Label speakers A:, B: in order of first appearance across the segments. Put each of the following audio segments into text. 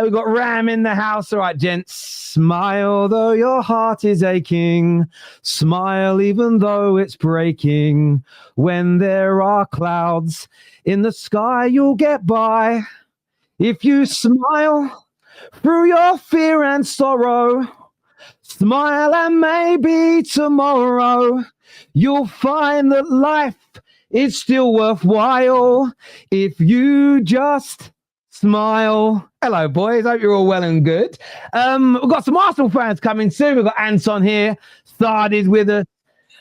A: We got Ram in the house. All right, gents. Smile though your heart is aching. Smile even though it's breaking. When there are clouds in the sky, you'll get by. If you smile through your fear and sorrow, smile and maybe tomorrow you'll find that life is still worthwhile if you just smile. Hello, boys. Hope you're all well and good. We've got some Arsenal fans coming soon. We've got Anton here. Thad is with us.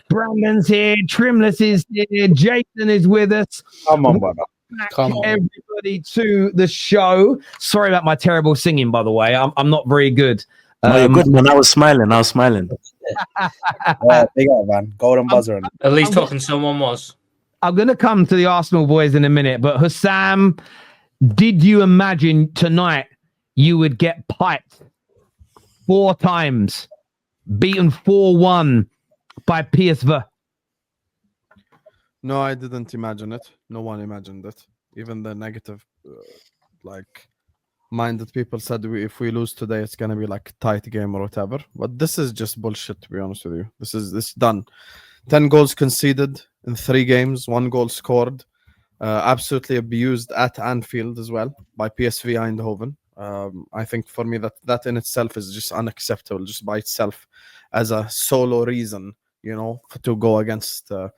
A: Brandon's here. Trimless is here. Jason is with us.
B: Come on, brother.
A: Come on. Everybody to the show. Sorry about my terrible singing, by the way. I'm not very good.
C: No, you're good, man. I was smiling.
B: Big up, man. Golden buzzer.
D: At least talking someone was.
A: I'm going to come to the Arsenal boys in a minute, but Hussam, did you imagine tonight you would get piped 4 times, beaten 4-1 by PSV?
E: No, I didn't imagine it. No one imagined it. Even the negative, minded people said if we lose today, it's gonna be like a tight game or whatever. But this is just bullshit, to be honest with you. This is done. 10 goals conceded in 3 games, 1 goal scored. Absolutely abused at Anfield as well by PSV Eindhoven. I think for me that in itself is just unacceptable, just by itself as a solo reason, to go against, the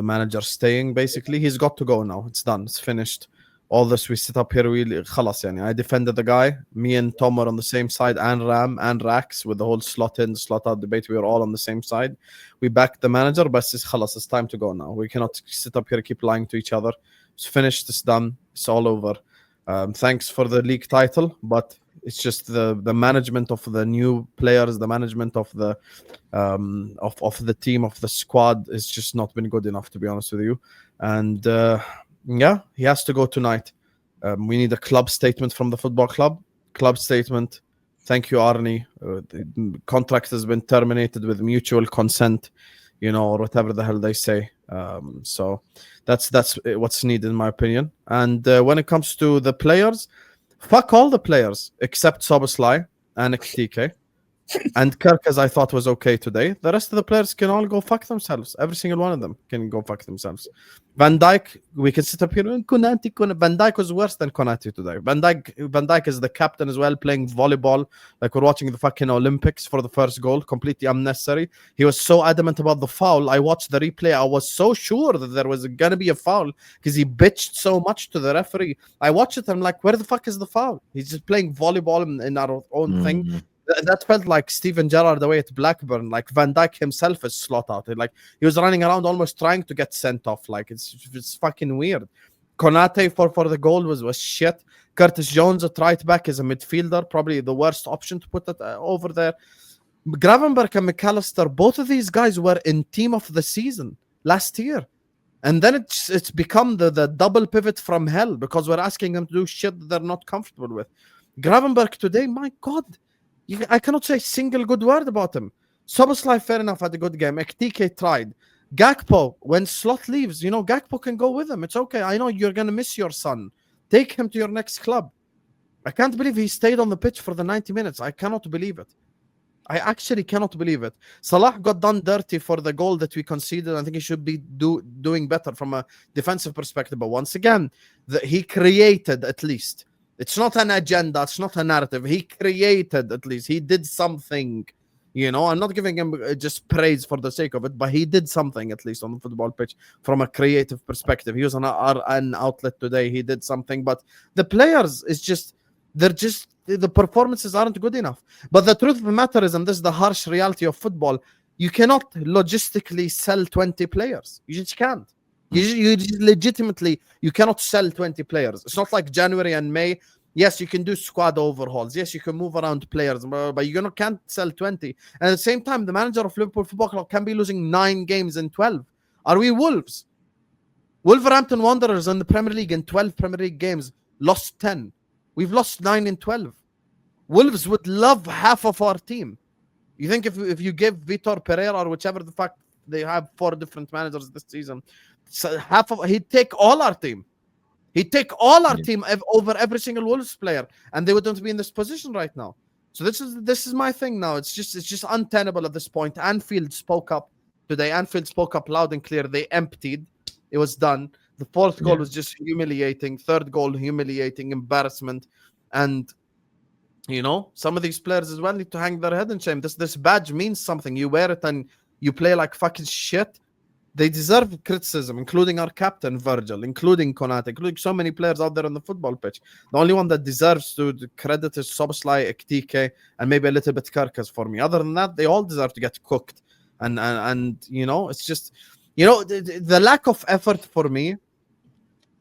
E: manager staying. Basically, he's got to go now. It's done. It's finished. All this we sit up here, I defended the guy. Me and Tom are on the same side, and Ram and Rax with the whole slot in, slot out debate. We were all on the same side. We backed the manager, but it's time to go now. We cannot sit up here and keep lying to each other. It's finished. It's done. It's all over. Thanks for the league title, but it's just the management of the new players, the management of the of the team, of the squad is just not been good enough, to be honest with you. And he has to go tonight. We need a club statement from the football club. Club statement. Thank you, Arnie. The contract has been terminated with mutual consent, or whatever the hell they say. So that's what's needed, in my opinion. And when it comes to the players, fuck all the players except Szoboszlai and Ekitike. And Kirk, as I thought, was okay today. The rest of the players can all go fuck themselves. Every single one of them can go fuck themselves. Van Dijk, we can sit up here and Konate. Van Dijk was worse than Konate today. Van Dijk is the captain as well, playing volleyball. Like we're watching the fucking Olympics for the first goal. Completely unnecessary. He was so adamant about the foul. I watched the replay. I was so sure that there was going to be a foul because he bitched so much to the referee. I watched it. I'm like, where the fuck is the foul? He's just playing volleyball in our own thing. That felt like Steven Gerrard the way at Blackburn. Like Van Dijk himself is slot out. Like he was running around almost trying to get sent off. Like it's fucking weird. Konate for the goal was shit. Curtis Jones at right back is a midfielder, probably the worst option to put it over there. Gravenberch and McAllister, both of these guys were in team of the season last year. And then it's become the double pivot from hell because we're asking them to do shit that they're not comfortable with. Gravenberch today, my God. I cannot say a single good word about him. Szoboszlai, fair enough, had a good game. Ekitike tried. Gakpo, when Slot leaves, Gakpo can go with him. It's okay. I know you're going to miss your son. Take him to your next club. I can't believe he stayed on the pitch for the 90 minutes. I cannot believe it. I actually cannot believe it. Salah got done dirty for the goal that we conceded. I think he should be doing better from a defensive perspective. But once again, he created at least. It's not an agenda. It's not a narrative. He created, at least. He did something. I'm not giving him just praise for the sake of it, but he did something, at least, on the football pitch from a creative perspective. He was an outlet today. He did something. But the players, the performances aren't good enough. But the truth of the matter is, and this is the harsh reality of football, you cannot logistically sell 20 players. You just can't. You legitimately, you cannot sell 20 players. It's not like January and May. Yes, you can do squad overhauls. Yes, you can move around players, but you can't sell 20. And at the same time, the manager of Liverpool Football Club can be losing 9 games in 12. Are we Wolves? Wolverhampton Wanderers in the Premier League in 12 Premier League games lost 10. We've lost 9 in 12. Wolves would love half of our team. You think if you give Vitor Pereira or whichever the fuck, they have 4 different managers this season, so he'd take all our team. He'd take all our team over every single Wolves player, and they wouldn't be in this position right now. So this is my thing now. It's just untenable at this point. Anfield spoke up today. Anfield spoke up loud and clear. They emptied. It was done. The fourth goal was just humiliating. Third goal, humiliating, embarrassment. And, some of these players as well need to hang their head in shame. This badge means something. You wear it and you play like fucking shit. They deserve criticism, including our captain, Virgil, including Konate, including so many players out there on the football pitch. The only one that deserves to credit is Soboslai, Ektike, and maybe a little bit Karkas for me. Other than that, they all deserve to get cooked. And it's just, the lack of effort for me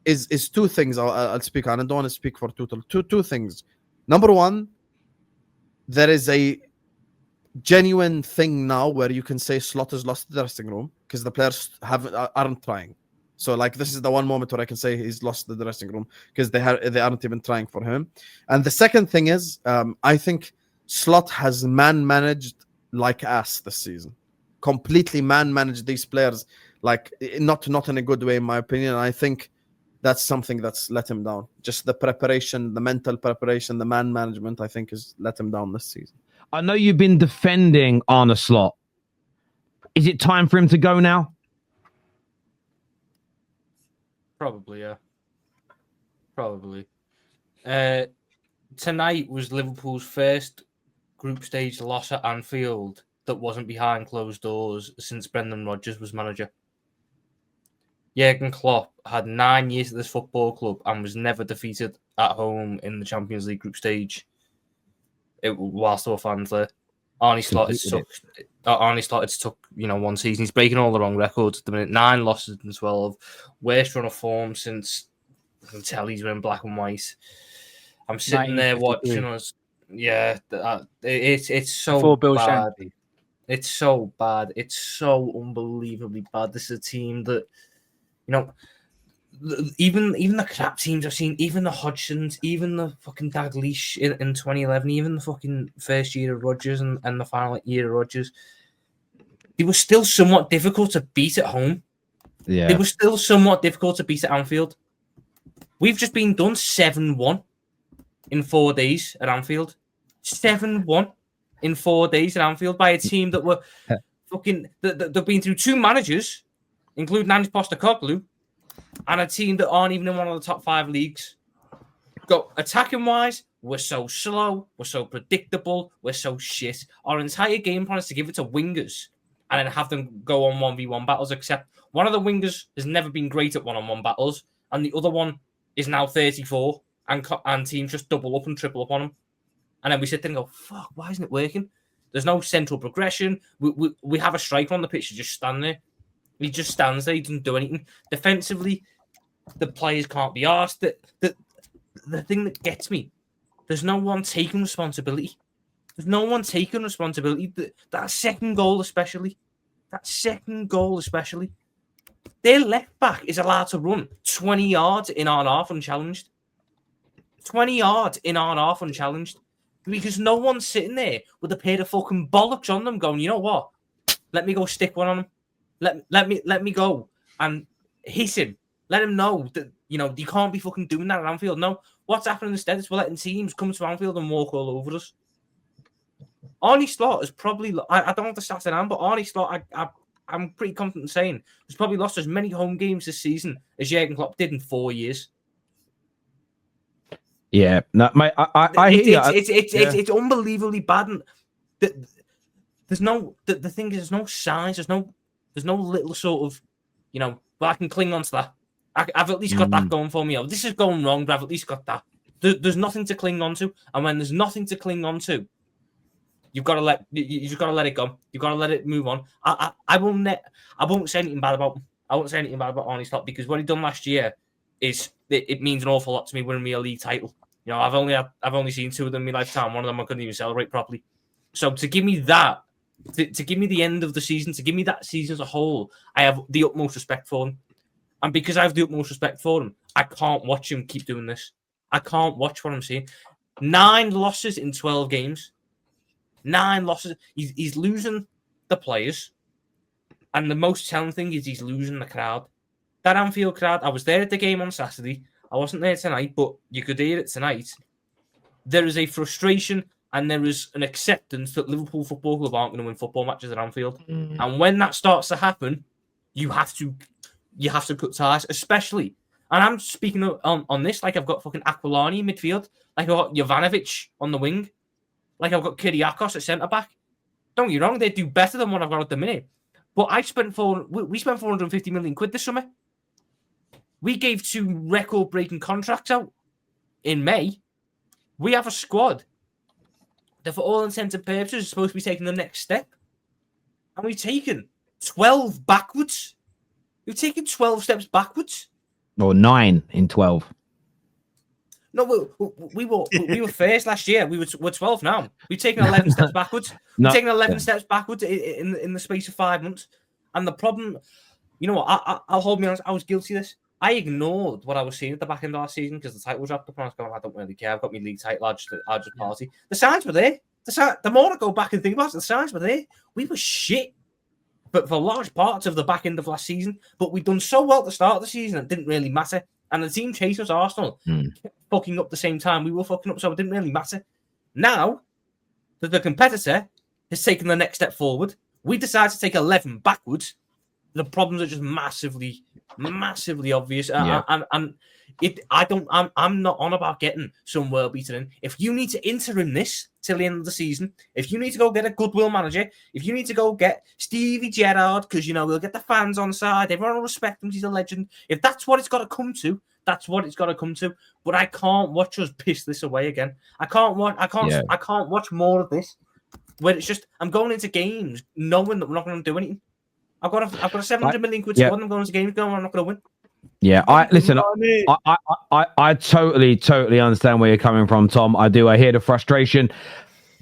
E: is two things I'll speak on. I don't want to speak for two things. Number one, there is a genuine thing now where you can say Slot has lost the dressing room because the players aren't trying. So this is the one moment where I can say he's lost the dressing room because they aren't even trying for him. And the second thing is I think Slot has managed like ass this season. Completely managed these players not in a good way in my opinion. I think that's something that's let him down. Just the preparation, the mental preparation, the man management, I think has let him down this season.
A: I know you've been defending Arne Slot. Is it time for him to go now?
D: Probably, yeah. Probably. Tonight was Liverpool's first group stage loss at Anfield that wasn't behind closed doors since Brendan Rodgers was manager. Jurgen Klopp had 9 years at this football club and was never defeated at home in the Champions League group stage. Whilst there were fans there. Arne Slot took one season. He's breaking all the wrong records at the minute. 9 losses in 12. Worst run of form since I can tell he's wearing black and white. I'm sitting there watching us. Yeah, it's so bad. It's so bad. It's so unbelievably bad. This is a team that, even the crap teams I've seen, even the Hodgsons, even the fucking Dalglish in 2011, even the fucking first year of Rodgers and the final year of Rodgers, they were still somewhat difficult to beat at home. Yeah. They were still somewhat difficult to beat at Anfield. We've just been done 7-1 in 4 days at Anfield. 7-1 in 4 days at Anfield by a team that were fucking... They've been through 2 managers, including Ange Postecoglou, and a team that aren't even in one of the top 5 leagues. Go attacking wise, we're so slow, we're so predictable, we're so shit. Our entire game plan is to give it to wingers and then have them go on 1v1 battles, except one of the wingers has never been great at one-on-one battles, and the other one is now 34, and teams just double up and triple up on him. And then we sit there and go, fuck, why isn't it working? There's no central progression. We have a striker on the pitch to just stand there. He just stands there. He doesn't do anything. Defensively, the players can't be asked. The thing that gets me, there's no one taking responsibility. There's no one taking responsibility. That second goal especially. Their left back is allowed to run 20 yards in our half unchallenged. 20 yards in our half unchallenged. Because no one's sitting there with a pair of fucking bollocks on them going, you know what? Let me go stick one on him. Let me go and hit him. Let him know that, you can't be fucking doing that at Anfield. No, what's happening instead is we're letting teams come to Anfield and walk all over us. Arne Slot has probably, I don't have the stats in hand, but Arne Slot, I'm pretty confident in saying, has probably lost as many home games this season as Jurgen Klopp did in 4 years.
A: Yeah, no, mate,
D: it's unbelievably bad. And there's no, the thing is, there's no signs, there's no little sort of, well, I can cling on to that. I've at least got that going for me. This is going wrong, but I've at least got that. There's nothing to cling on to, and when there's nothing to cling on to, you've got to let it go. You've got to let it move on. I won't say anything bad about him. I won't say anything bad about Arne Slot because what he done last year is it means an awful lot to me winning me a league title. I've only seen 2 of them in my lifetime. One of them I couldn't even celebrate properly. So to give me that, to give me the end of the season, to give me that season as a whole, I have the utmost respect for him. And because I have the utmost respect for him, I can't watch him keep doing this. I can't watch what I'm seeing. 9 losses in 12 games. 9 losses. He's losing the players. And the most telling thing is he's losing the crowd. That Anfield crowd, I was there at the game on Saturday. I wasn't there tonight, but you could hear it tonight. There is a frustration and there is an acceptance that Liverpool Football Club aren't going to win football matches at Anfield. And when that starts to happen, you have to cut ties, especially. And I'm speaking on this like I've got fucking Aquilani in midfield, like I've got Jovanovic on the wing, like I've got Kyrgiakos at centre back. Don't get me wrong, they do better than what I've got at the minute. But we spent 450 million quid this summer. We gave 2 record-breaking contracts out in May. We have a squad that, for all intents and purposes, is supposed to be taking the next step. And we've taken 12 backwards. We've taken 12 steps backwards.
A: Or 9 in 12.
D: No, we were first last year. We're 12 now. We've taken 11 steps backwards. We've taken 11 steps backwards in the space of 5 months. And the problem, you know what? I'll hold me honest. I was guilty of this. I ignored what I was seeing at the back end of last season because the title was dropped up and I was going, I don't really care. I've got my league title. I'll just party. The signs were there. The more I go back and think about it, the signs were there. We were shit. But for large parts of the back end of last season, but we'd done so well at the start of the season, it didn't really matter. And the team chased us, Arsenal, kept fucking up the same time we were fucking up, so it didn't really matter. Now that the competitor has taken the next step forward, we decide to take 11 backwards. The problems are just massively obvious.
A: Yeah.
D: I'm not on about getting some world beater in. If you need to interim this till the end of the season, if you need to go get a goodwill manager, if you need to go get Stevie Gerrard, because we'll get the fans on side, everyone will respect him, he's a legend. If that's what it's got to come to, that's what it's got to come to. But I can't watch us piss this away again. I can't watch more of this. Where it's just I'm going into games knowing that we're not going to do anything. I've got a 700 million quid squad. I'm going into games going, I'm not going to win.
A: Yeah, I totally understand where you're coming from, Tom. I do. I hear the frustration.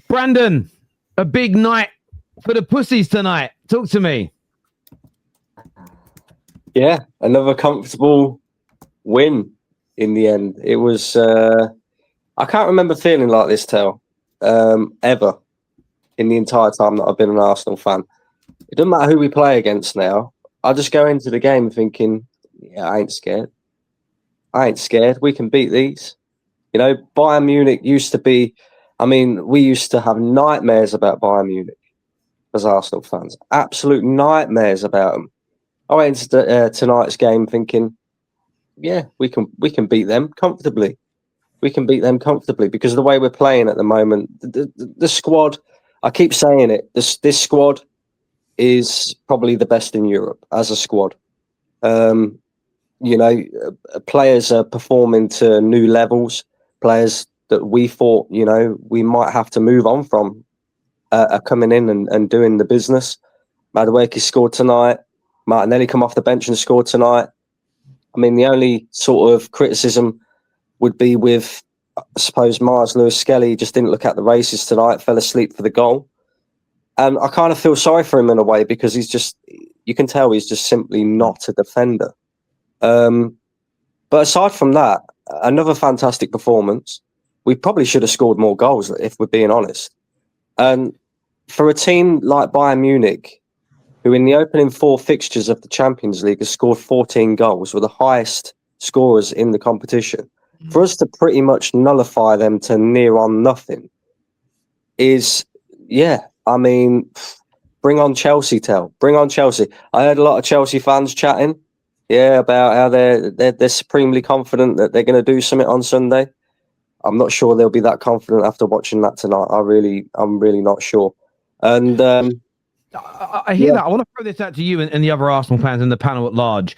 A: Brandon, a big night for the pussies tonight. Talk to me.
F: Yeah, another comfortable win in the end. It was. I can't remember feeling like this, Tel, ever in the entire time that I've been an Arsenal fan. It doesn't matter who we play against now. I just go into the game thinking, yeah, I ain't scared. We can beat these. Bayern Munich used to be, we used to have nightmares about Bayern Munich as Arsenal fans. Absolute nightmares about them. I went into tonight's game thinking, yeah, we can beat them comfortably. We can beat them comfortably because of the way we're playing at the moment. The squad, I keep saying it, this squad is probably the best in Europe as a squad. Players are performing to new levels. Players that we thought, we might have to move on from are coming in and doing the business. Madueke scored tonight. Martinelli come off the bench and scored tonight. The only sort of criticism would be with, I suppose, Myers Lewis-Skelly just didn't look at the races tonight, fell asleep for the goal. And I kind of feel sorry for him in a way because you can tell he's just simply not a defender. But aside from that, another fantastic performance. We probably should have scored more goals, if we're being honest. And for a team like Bayern Munich, who in the opening 4 fixtures of the Champions League has scored 14 goals, were the highest scorers in the competition, for us to pretty much nullify them to near on nothing is, bring on Chelsea, Tel. Bring on Chelsea. I heard a lot of Chelsea fans chatting, about how they're supremely confident that they're going to do something on Sunday. I'm not sure they'll be that confident after watching that tonight. I'm really not sure. And
A: I hear that. I want to throw this out to you and the other Arsenal fans and the panel at large.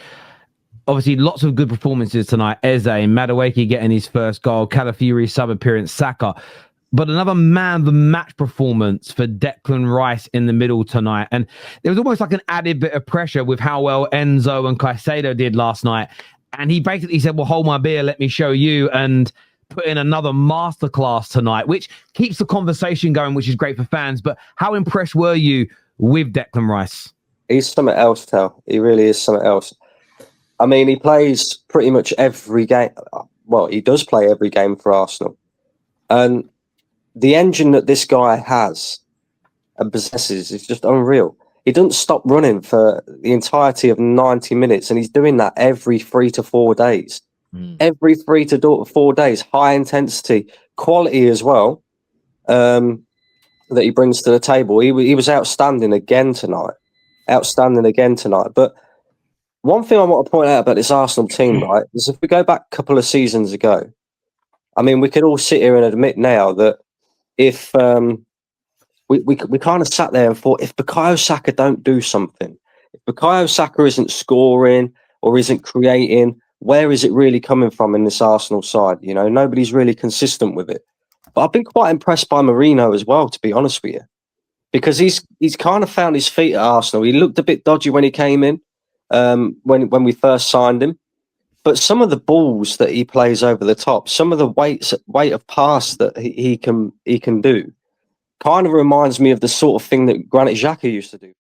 A: Obviously, lots of good performances tonight. Eze, Madueke getting his first goal, Calafiori sub appearance, Saka. But another man of the match performance for Declan Rice in the middle tonight. And there was almost like an added bit of pressure with how well Enzo and Caicedo did last night. And he basically said, well, hold my beer, let me show you. And put in another masterclass tonight, which keeps the conversation going, which is great for fans. But how impressed were you with Declan Rice?
F: He's something else, Tel. He really is something else. He plays pretty much every game. Well, he does play every game for Arsenal. And the engine that this guy has and possesses is just unreal. He doesn't stop running for the entirety of 90 minutes, and he's doing that every 3 to 4 days. Every 3 to 4 days, high intensity, quality as well, that he brings to the table. He was outstanding again tonight. But one thing I want to point out about this Arsenal team, right, is if we go back a couple of seasons ago, I mean, we could all sit here and admit now that if we kind of sat there and thought, if Bukayo Saka don't do something, if Bukayo Saka isn't scoring or isn't creating, where is it really coming from in this Arsenal side? You know, nobody's really consistent with it. But I've been quite impressed by Mourinho as well, to be honest with you, because he's kind of found his feet at Arsenal. He looked a bit dodgy when he came in, when we first signed him. But some of the balls that he plays over the top, some of the weight of pass that he can do, kind of reminds me of the sort of thing that Granit Xhaka used to do.